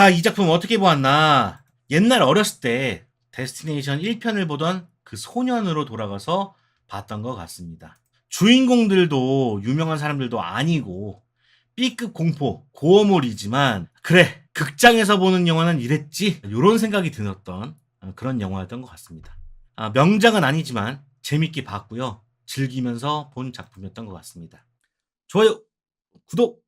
자, 이 작품 어떻게 보았나? 옛날 어렸을 때 데스티네이션 1편을 보던 그 소년으로 돌아가서 봤던 것 같습니다. 주인공들도 유명한 사람들도 아니고 B급 공포, 고어물이지만 그래, 극장에서 보는 영화는 이랬지? 이런 생각이 들었던 그런 영화였던 것 같습니다. 명작은 아니지만 재밌게 봤고요. 즐기면서 본 작품이었던 것 같습니다. 좋아요, 구독!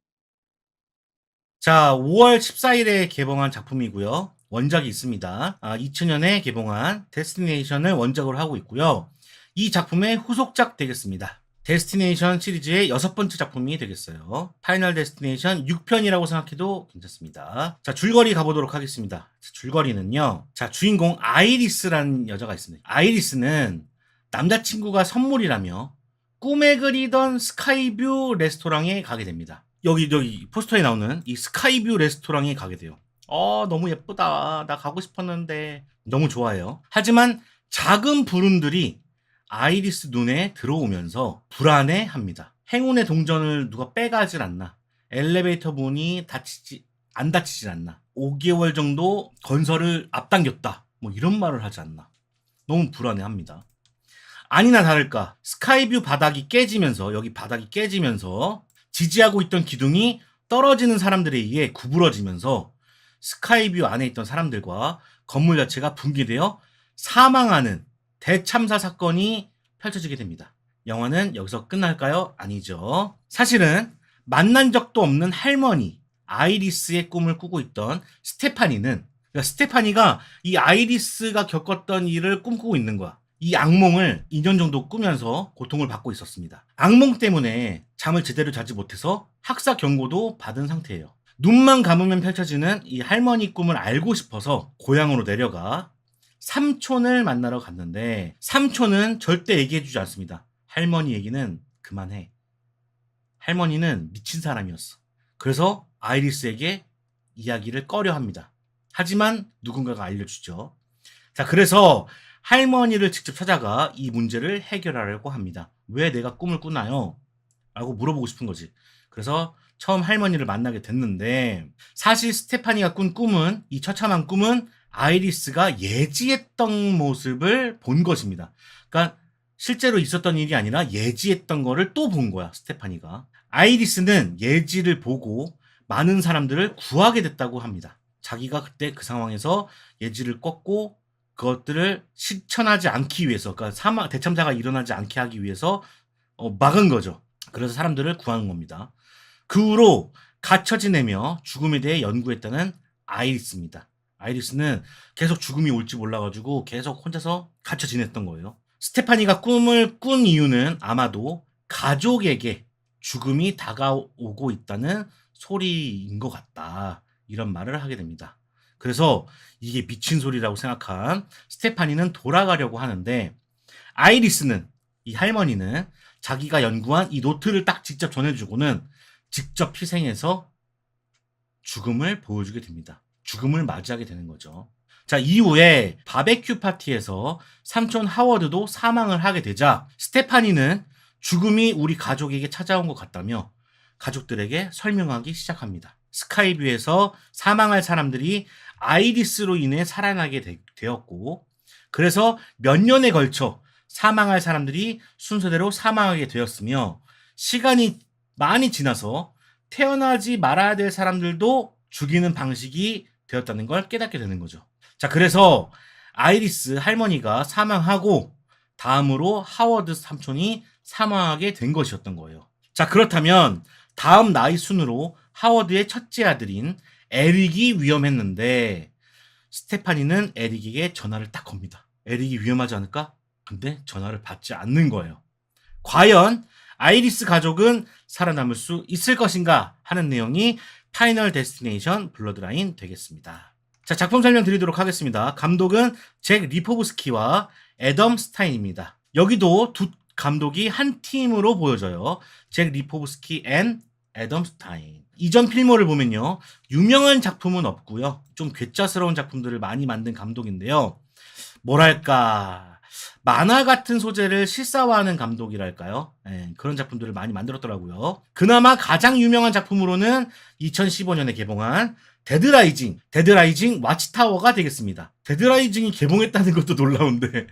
자, 5월 14일에 개봉한 작품이고요. 원작이 있습니다. 2000년에 개봉한 데스티네이션을 원작으로 하고 있고요. 이 작품의 후속작 되겠습니다. 데스티네이션 시리즈의 6번째 작품이 되겠어요. 파이널 데스티네이션 6편이라고 생각해도 괜찮습니다. 자, 줄거리 가보도록 하겠습니다. 자, 줄거리는요. 자, 주인공 아이리스라는 여자가 있습니다. 아이리스는 남자친구가 선물이라며 꿈에 그리던 스카이뷰 레스토랑에 가게 됩니다. 여기 포스터에 나오는 이 스카이뷰 레스토랑에 가게 돼요. 너무 예쁘다. 나 가고 싶었는데. 너무 좋아해요. 하지만 작은 불운들이 아이리스 눈에 들어오면서 불안해합니다. 행운의 동전을 누가 빼가질 않나. 엘리베이터 문이 안 닫히질 않나. 5개월 정도 건설을 앞당겼다. 뭐 이런 말을 하지 않나. 너무 불안해합니다. 아니나 다를까 스카이뷰 바닥이 깨지면서 여기 바닥이 깨지면서 지지하고 있던 기둥이 떨어지는 사람들에 의해 구부러지면서 스카이뷰 안에 있던 사람들과 건물 자체가 붕괴되어 사망하는 대참사 사건이 펼쳐지게 됩니다. 영화는 여기서 끝날까요? 아니죠. 사실은 만난 적도 없는 할머니 아이리스의 꿈을 꾸고 있던 스테파니는, 그러니까 스테파니가 이 아이리스가 겪었던 일을 꿈꾸고 있는 거야. 이 악몽을 2년 정도 꾸면서 고통을 받고 있었습니다. 악몽 때문에 잠을 제대로 자지 못해서 학사 경고도 받은 상태예요. 눈만 감으면 펼쳐지는 이 할머니 꿈을 알고 싶어서 고향으로 내려가 삼촌을 만나러 갔는데 삼촌은 절대 얘기해주지 않습니다. 할머니 얘기는 그만해. 할머니는 미친 사람이었어. 그래서 아이리스에게 이야기를 꺼려합니다. 하지만 누군가가 알려주죠. 자, 그래서 할머니를 직접 찾아가 이 문제를 해결하려고 합니다. 왜 내가 꿈을 꾸나요? 라고 물어보고 싶은 거지. 그래서 처음 할머니를 만나게 됐는데 사실 스테파니가 꾼 꿈은, 이 처참한 꿈은 아이리스가 예지했던 모습을 본 것입니다. 그러니까 실제로 있었던 일이 아니라 예지했던 거를 또 본 거야, 스테파니가. 아이리스는 예지를 보고 많은 사람들을 구하게 됐다고 합니다. 자기가 그때 그 상황에서 예지를 꺾고 그것들을 실천하지 않기 위해서, 그러니까 대참사가 일어나지 않게 하기 위해서 막은 거죠. 그래서 사람들을 구하는 겁니다. 그 후로 갇혀 지내며 죽음에 대해 연구했다는 아이리스입니다. 아이리스는 계속 죽음이 올지 몰라가지고 계속 혼자서 갇혀 지냈던 거예요. 스테파니가 꿈을 꾼 이유는 아마도 가족에게 죽음이 다가오고 있다는 소리인 것 같다. 이런 말을 하게 됩니다. 그래서 이게 미친 소리라고 생각한 스테파니는 돌아가려고 하는데 아이리스는, 이 할머니는 자기가 연구한 이 노트를 딱 직접 전해주고는 직접 희생해서 죽음을 보여주게 됩니다. 죽음을 맞이하게 되는 거죠. 자, 이후에 바베큐 파티에서 삼촌 하워드도 사망을 하게 되자 스테파니는 죽음이 우리 가족에게 찾아온 것 같다며 가족들에게 설명하기 시작합니다. 스카이뷰에서 사망할 사람들이 아이리스로 인해 살아나게 되었고, 그래서 몇 년에 걸쳐 사망할 사람들이 순서대로 사망하게 되었으며, 시간이 많이 지나서 태어나지 말아야 될 사람들도 죽이는 방식이 되었다는 걸 깨닫게 되는 거죠. 자, 그래서 아이리스 할머니가 사망하고 다음으로 하워드 삼촌이 사망하게 된 것이었던 거예요. 자, 그렇다면 다음 나이 순으로 하워드의 첫째 아들인 에릭이 위험했는데 스테파니는 에릭에게 전화를 딱 겁니다. 에릭이 위험하지 않을까? 근데 전화를 받지 않는 거예요. 과연 아이리스 가족은 살아남을 수 있을 것인가 하는 내용이 파이널 데스티네이션 블러드라인 되겠습니다. 자, 작품 설명 드리도록 하겠습니다. 감독은 잭 리포브스키와 애덤 스타인입니다. 여기도 두 감독이 한 팀으로 보여져요. 잭 리포브스키 앤 애덤 스타인. 이전 필모를 보면요, 유명한 작품은 없고요, 좀 괴짜스러운 작품들을 많이 만든 감독인데요, 뭐랄까 만화 같은 소재를 실사화하는 감독이랄까요? 그런 작품들을 많이 만들었더라고요. 그나마 가장 유명한 작품으로는 2015년에 개봉한 데드라이징 와치타워가 되겠습니다. 데드라이징이 개봉했다는 것도 놀라운데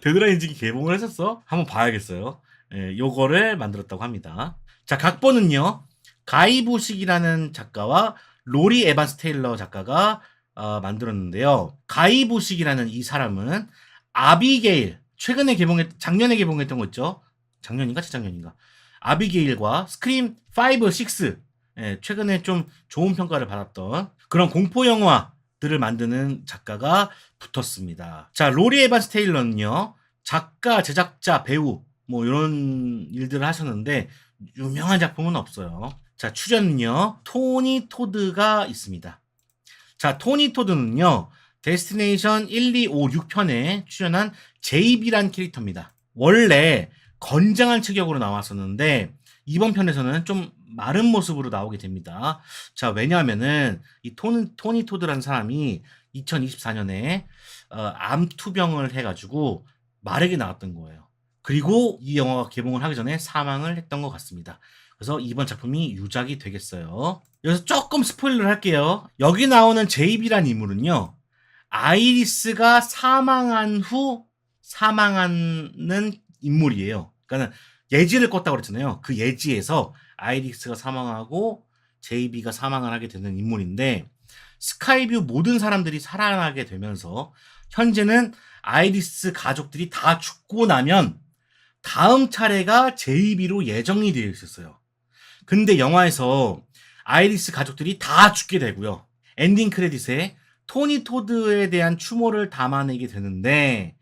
데드라이징이 개봉을 했었어? 한번 봐야겠어요. 예, 요거를 만들었다고 합니다. 자, 각본은요. 가이 부식이라는 작가와 로리 에반스 테일러 작가가 만들었는데요. 가이 부식이라는 이 사람은 아비게일, 작년에 개봉했던 거 있죠? 작년인가? 재작년인가? 아비게일과 스크림 5, 6, 예, 최근에 좀 좋은 평가를 받았던 그런 공포 영화들을 만드는 작가가 붙었습니다. 자, 로리 에반스 테일러는요, 작가, 제작자, 배우, 뭐 이런 일들을 하셨는데 유명한 작품은 없어요. 자, 출연은요, 토니 토드가 있습니다. 자, 토니 토드는요, 데스티네이션 1, 2, 5, 6편에 출연한 제이비란 캐릭터입니다. 원래 건장한 체격으로 나왔었는데 이번 편에서는 좀 마른 모습으로 나오게 됩니다. 자, 왜냐하면은 이 토니 토드라는 사람이 2024년에 암투병을 해가지고 마르게 나왔던 거예요. 그리고 이 영화가 개봉을 하기 전에 사망을 했던 것 같습니다. 그래서 이번 작품이 유작이 되겠어요. 여기서 조금 스포일러를 할게요. 여기 나오는 제이비란 인물은요, 아이리스가 사망한 후 사망하는 인물이에요. 그러니까 예지를 껐다고 그랬잖아요. 그 예지에서 아이리스가 사망하고 제이비가 사망을 하게 되는 인물인데, 스카이뷰 모든 사람들이 살아나게 되면서 현재는 아이리스 가족들이 다 죽고 나면 다음 차례가 제이비로 예정이 되어 있었어요. 근데 영화에서 아이리스 가족들이 다 죽게 되고요. 엔딩 크레딧에 토니 토드에 대한 추모를 담아내게 되는데,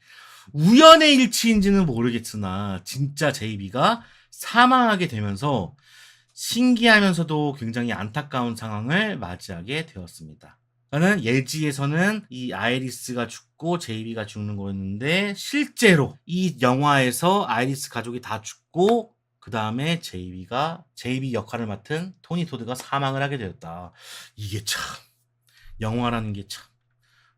우연의 일치인지는 모르겠으나 진짜 제이비가 사망하게 되면서 신기하면서도 굉장히 안타까운 상황을 맞이하게 되었습니다. 그러니까 예지에서는 이 아이리스가 죽고 제이비가 죽는 거였는데, 실제로 이 영화에서 아이리스 가족이 다 죽고 그 다음에 제이비 역할을 맡은 토니 토드가 사망을 하게 되었다. 이게 참, 영화라는 게 참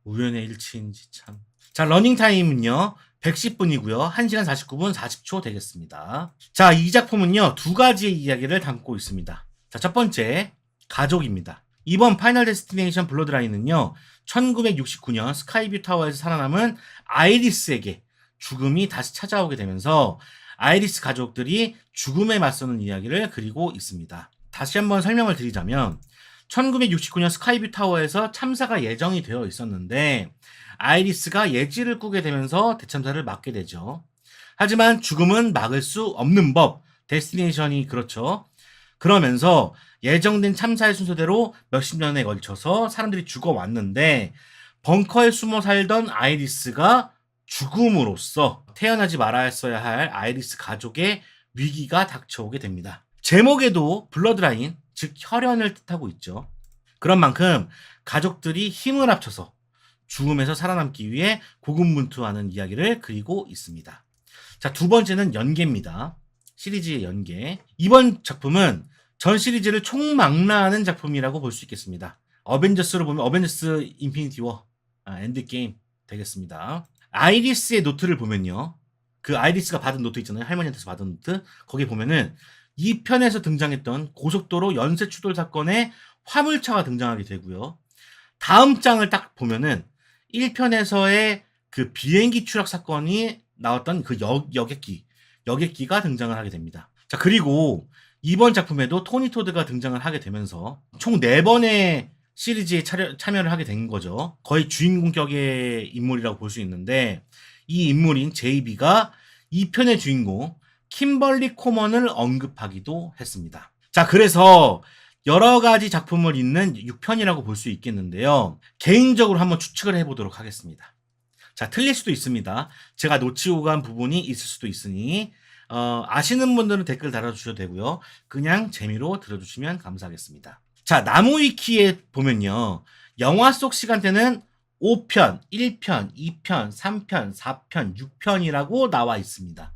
우연의 일치인지 참. 자, 러닝타임은요 110분이고요 1시간 49분 40초 되겠습니다. 자, 이 작품은요 두 가지의 이야기를 담고 있습니다. 자, 첫 번째, 가족입니다. 이번 파이널 데스티네이션 블러드라인은요 1969년 스카이뷰 타워에서 살아남은 아이리스에게 죽음이 다시 찾아오게 되면서 아이리스 가족들이 죽음에 맞서는 이야기를 그리고 있습니다. 다시 한번 설명을 드리자면 1969년 스카이뷰 타워에서 참사가 예정이 되어 있었는데 아이리스가 예지를 꾸게 되면서 대참사를 막게 되죠. 하지만 죽음은 막을 수 없는 법, 데스티네이션이 그렇죠. 그러면서 예정된 참사의 순서대로 몇십 년에 걸쳐서 사람들이 죽어왔는데, 벙커에 숨어 살던 아이리스가 죽음으로써 태어나지 말았어야 할 아이리스 가족의 위기가 닥쳐오게 됩니다. 제목에도 블러드라인, 즉 혈연을 뜻하고 있죠. 그런 만큼 가족들이 힘을 합쳐서 죽음에서 살아남기 위해 고군분투하는 이야기를 그리고 있습니다. 자, 두 번째는 연계입니다. 시리즈의 연계. 이번 작품은 전 시리즈를 총망라하는 작품이라고 볼 수 있겠습니다. 어벤져스로 보면 어벤져스 인피니티 워, 엔드게임 되겠습니다. 아이리스의 노트를 보면요, 그 아이리스가 받은 노트 있잖아요. 할머니한테서 받은 노트. 거기 보면은 2편에서 등장했던 고속도로 연쇄 추돌 사건에 화물차가 등장하게 되고요. 다음 장을 딱 보면은 1편에서의 그 비행기 추락 사건이 나왔던 그 여객기가 등장을 하게 됩니다. 자, 그리고 이번 작품에도 토니 토드가 등장을 하게 되면서 총 4번의 시리즈에 참여를 하게 된 거죠. 거의 주인공격의 인물이라고 볼 수 있는데, 이 인물인 제이비가 2편의 주인공 킴벌리 코먼을 언급하기도 했습니다. 자, 그래서 여러 가지 작품을 잇는 6편이라고 볼 수 있겠는데요. 개인적으로 한번 추측을 해보도록 하겠습니다. 자, 틀릴 수도 있습니다. 제가 놓치고 간 부분이 있을 수도 있으니 아시는 분들은 댓글 달아주셔도 되고요. 그냥 재미로 들어주시면 감사하겠습니다. 자, 나무위키에 보면요, 영화 속 시간대는 5편, 1편, 2편, 3편, 4편, 6편이라고 나와 있습니다.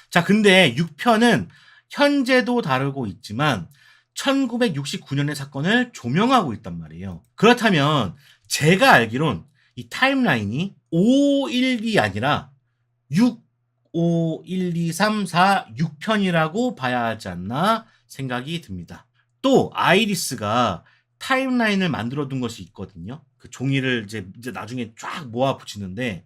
자, 근데 6편은 현재도 다루고 있지만 1969년의 사건을 조명하고 있단 말이에요. 그렇다면 제가 알기론 이 타임라인이 512 아니라 6, 5, 1, 2, 3, 4, 6편이라고 봐야 하지 않나 생각이 듭니다. 또 아이리스가 타임라인을 만들어 둔 것이 있거든요. 그 종이를 이제 나중에 쫙 모아 붙이는데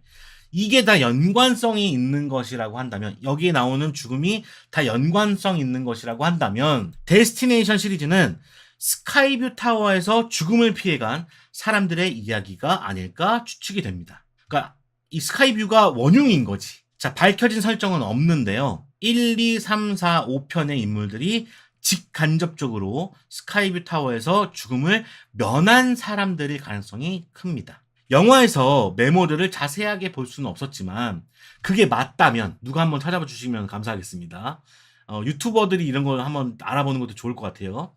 이게 다 연관성이 있는 것이라고 한다면, 여기에 나오는 죽음이 다 연관성 있는 것이라고 한다면 데스티네이션 시리즈는 스카이뷰 타워에서 죽음을 피해간 사람들의 이야기가 아닐까 추측이 됩니다. 그러니까 이 스카이뷰가 원흉인 거지. 자, 밝혀진 설정은 없는데요. 1, 2, 3, 4, 5편의 인물들이 직간접적으로 스카이뷰 타워에서 죽음을 면한 사람들일 가능성이 큽니다. 영화에서 메모들을 자세하게 볼 수는 없었지만 그게 맞다면 누가 한번 찾아봐 주시면 감사하겠습니다. 유튜버들이 이런 걸 한번 알아보는 것도 좋을 것 같아요.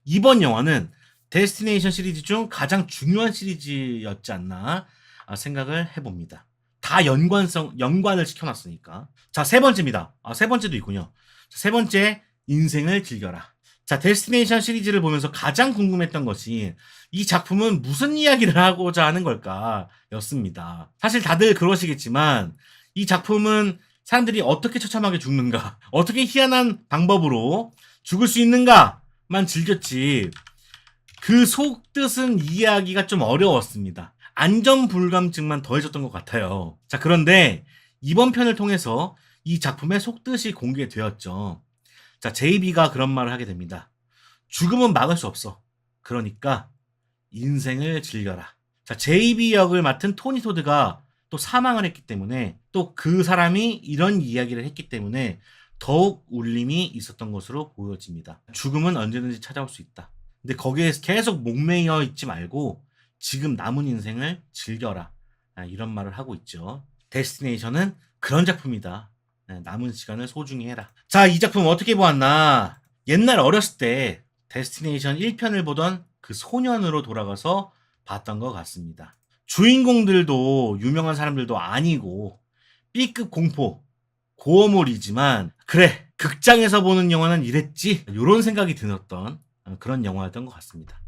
이번 영화는 데스티네이션 시리즈 중 가장 중요한 시리즈였지 않나 생각을 해봅니다. 다 연관을 시켜놨으니까. 자, 세 번째입니다. 세 번째도 있군요. 세 번째, 인생을 즐겨라. 자, 데스티네이션 시리즈를 보면서 가장 궁금했던 것이 이 작품은 무슨 이야기를 하고자 하는 걸까 였습니다. 사실 다들 그러시겠지만 이 작품은 사람들이 어떻게 처참하게 죽는가, 어떻게 희한한 방법으로 죽을 수 있는가만 즐겼지 그 속뜻은 이해하기가 좀 어려웠습니다. 안전불감증만 더해졌던 것 같아요. 자, 그런데 이번 편을 통해서 이 작품의 속뜻이 공개되었죠. 자, JB가 그런 말을 하게 됩니다. 죽음은 막을 수 없어. 그러니까 인생을 즐겨라. 자, JB 역을 맡은 토니 토드가 또 사망을 했기 때문에, 또 그 사람이 이런 이야기를 했기 때문에 더욱 울림이 있었던 것으로 보여집니다. 죽음은 언제든지 찾아올 수 있다. 근데 거기에 계속 목매여 있지 말고 지금 남은 인생을 즐겨라. 이런 말을 하고 있죠. 데스티네이션은 그런 작품이다. 남은 시간을 소중히 해라. 자, 이 작품 어떻게 보았나? 옛날 어렸을 때 데스티네이션 1편을 보던 그 소년으로 돌아가서 봤던 것 같습니다. 주인공들도 유명한 사람들도 아니고 B급 공포, 고어물이지만 그래, 극장에서 보는 영화는 이랬지, 이런 생각이 들었던 그런 영화였던 것 같습니다.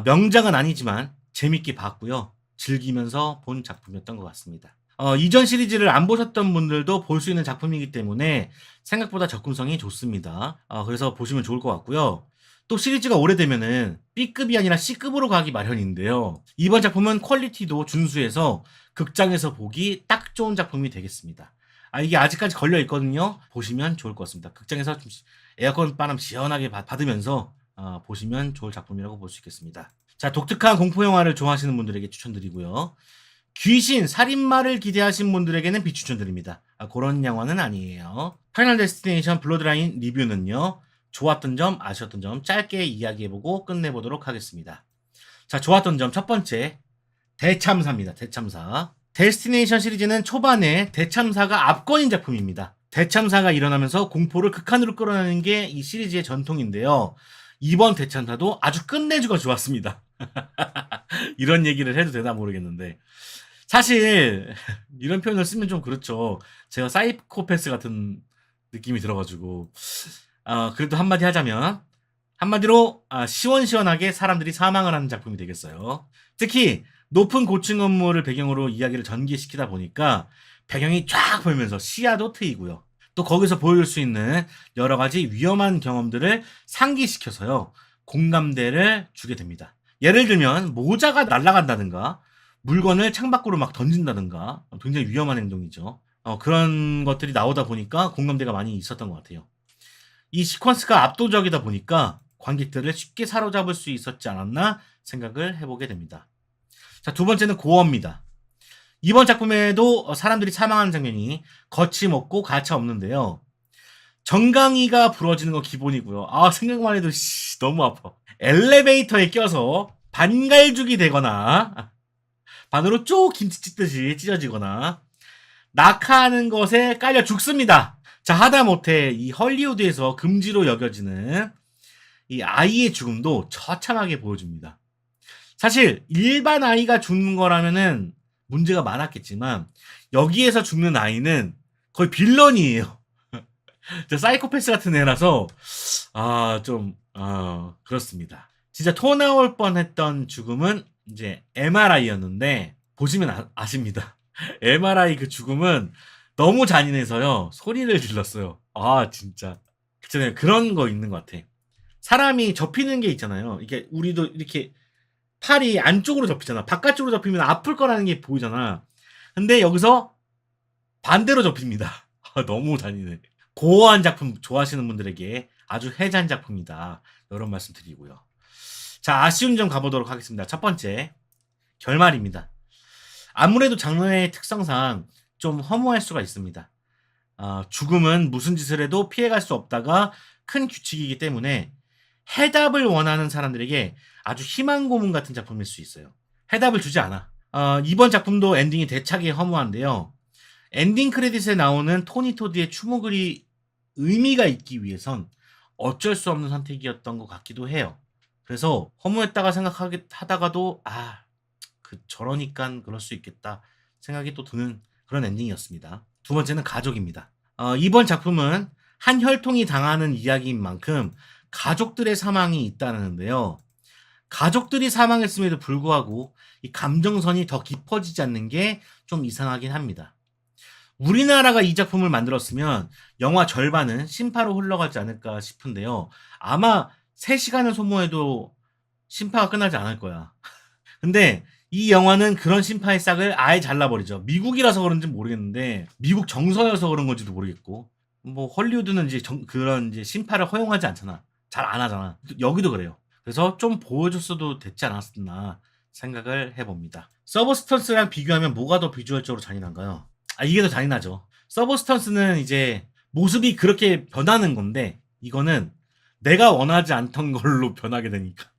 명작은 아니지만 재밌게 봤고요. 즐기면서 본 작품이었던 것 같습니다. 이전 시리즈를 안 보셨던 분들도 볼 수 있는 작품이기 때문에 생각보다 접근성이 좋습니다. 그래서 보시면 좋을 것 같고요. 또 시리즈가 오래되면은 B급이 아니라 C급으로 가기 마련인데요. 이번 작품은 퀄리티도 준수해서 극장에서 보기 딱 좋은 작품이 되겠습니다. 이게 아직까지 걸려 있거든요. 보시면 좋을 것 같습니다. 극장에서 좀 에어컨 바람 시원하게 받으면서 보시면 좋을 작품이라고 볼 수 있겠습니다. 자, 독특한 공포 영화를 좋아하시는 분들에게 추천드리고요. 귀신, 살인마를 기대하신 분들에게는 비추천드립니다. 그런 영화는 아니에요. 파이널 데스티네이션 블러드라인 리뷰는요, 좋았던 점, 아쉬웠던 점 짧게 이야기해보고 끝내보도록 하겠습니다. 자, 좋았던 점 첫 번째, 대참사입니다. 대참사. 데스티네이션 시리즈는 초반에 대참사가 압권인 작품입니다. 대참사가 일어나면서 공포를 극한으로 끌어내는 게 이 시리즈의 전통인데요. 이번 대참사도 아주 끝내주가 좋았습니다. 이런 얘기를 해도 되나 모르겠는데, 사실 이런 표현을 쓰면 좀 그렇죠. 제가 사이코패스 같은 느낌이 들어가지고, 그래도 한마디 하자면, 한마디로 시원시원하게 사람들이 사망을 하는 작품이 되겠어요. 특히 높은 고층 건물을 배경으로 이야기를 전개시키다 보니까 배경이 쫙 보이면서 시야도 트이고요. 또 거기서 보여줄 수 있는 여러 가지 위험한 경험들을 상기시켜서요, 공감대를 주게 됩니다. 예를 들면 모자가 날아간다든가 물건을 창밖으로 막 던진다든가 굉장히 위험한 행동이죠. 그런 것들이 나오다 보니까 공감대가 많이 있었던 것 같아요. 이 시퀀스가 압도적이다 보니까 관객들을 쉽게 사로잡을 수 있었지 않았나 생각을 해보게 됩니다. 자, 두 번째는 고어입니다. 이번 작품에도 사람들이 사망하는 장면이 거침없고 가차 없는데요. 정강이가 부러지는 건 기본이고요. 생각만 해도 너무 아파. 엘리베이터에 껴서 반갈죽이 되거나 반으로 쭉 김치 찢듯이 찢어지거나 낙하하는 것에 깔려 죽습니다. 자, 하다못해 이 헐리우드에서 금지로 여겨지는 이 아이의 죽음도 처참하게 보여줍니다. 사실 일반 아이가 죽는 거라면은 문제가 많았겠지만 여기에서 죽는 아이는 거의 빌런이에요. 사이코패스 같은 애라서 그렇습니다. 진짜 토 나올 뻔했던 죽음은 이제 MRI였는데 보시면 아십니다. MRI 그 죽음은 너무 잔인해서요, 소리를 질렀어요. 진짜 그런 거 있는 것 같아. 사람이 접히는 게 있잖아요. 이게 우리도 이렇게 팔이 안쪽으로 접히잖아. 바깥쪽으로 접히면 아플 거라는 게 보이잖아. 근데 여기서 반대로 접힙니다. 너무 잔인해. 고어한 작품 좋아하시는 분들에게 아주 해잔 작품이다. 이런 말씀 드리고요. 자, 아쉬운 점 가보도록 하겠습니다. 첫 번째, 결말입니다. 아무래도 장르의 특성상 좀 허무할 수가 있습니다. 죽음은 무슨 짓을 해도 피해갈 수 없다가 큰 규칙이기 때문에 해답을 원하는 사람들에게 아주 희망 고문 같은 작품일 수 있어요. 해답을 주지 않아. 이번 작품도 엔딩이 대차게 허무한데요. 엔딩 크레딧에 나오는 토니 토드의 추모글이 의미가 있기 위해선 어쩔 수 없는 선택이었던 것 같기도 해요. 그래서 허무했다가 생각하다가도 저러니까 그럴 수 있겠다 생각이 또 드는 그런 엔딩이었습니다. 두 번째는 가족입니다. 이번 작품은 한 혈통이 당하는 이야기인 만큼 가족들의 사망이 있다는데요. 가족들이 사망했음에도 불구하고 이 감정선이 더 깊어지지 않는 게 좀 이상하긴 합니다. 우리나라가 이 작품을 만들었으면 영화 절반은 심파로 흘러가지 않을까 싶은데요. 아마 3시간을 소모해도 심파가 끝나지 않을 거야. 근데 이 영화는 그런 심파의 싹을 아예 잘라버리죠. 미국이라서 그런지 모르겠는데 미국 정서여서 그런 건지도 모르겠고 뭐 헐리우드는 이제 그런 이제 심파를 허용하지 않잖아. 잘 안 하잖아. 여기도 그래요. 그래서 좀 보여줬어도 됐지 않았나 생각을 해봅니다. 서브스턴스랑 비교하면 뭐가 더 비주얼적으로 잔인한가요? 이게 더 잔인하죠. 서브스턴스는 이제 모습이 그렇게 변하는 건데 이거는 내가 원하지 않던 걸로 변하게 되니까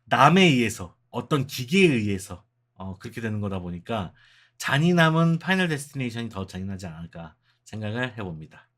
남에 의해서 어떤 기계에 의해서 그렇게 되는 거다 보니까 잔인함은 파이널 데스티네이션이 더 잔인하지 않을까 생각을 해봅니다.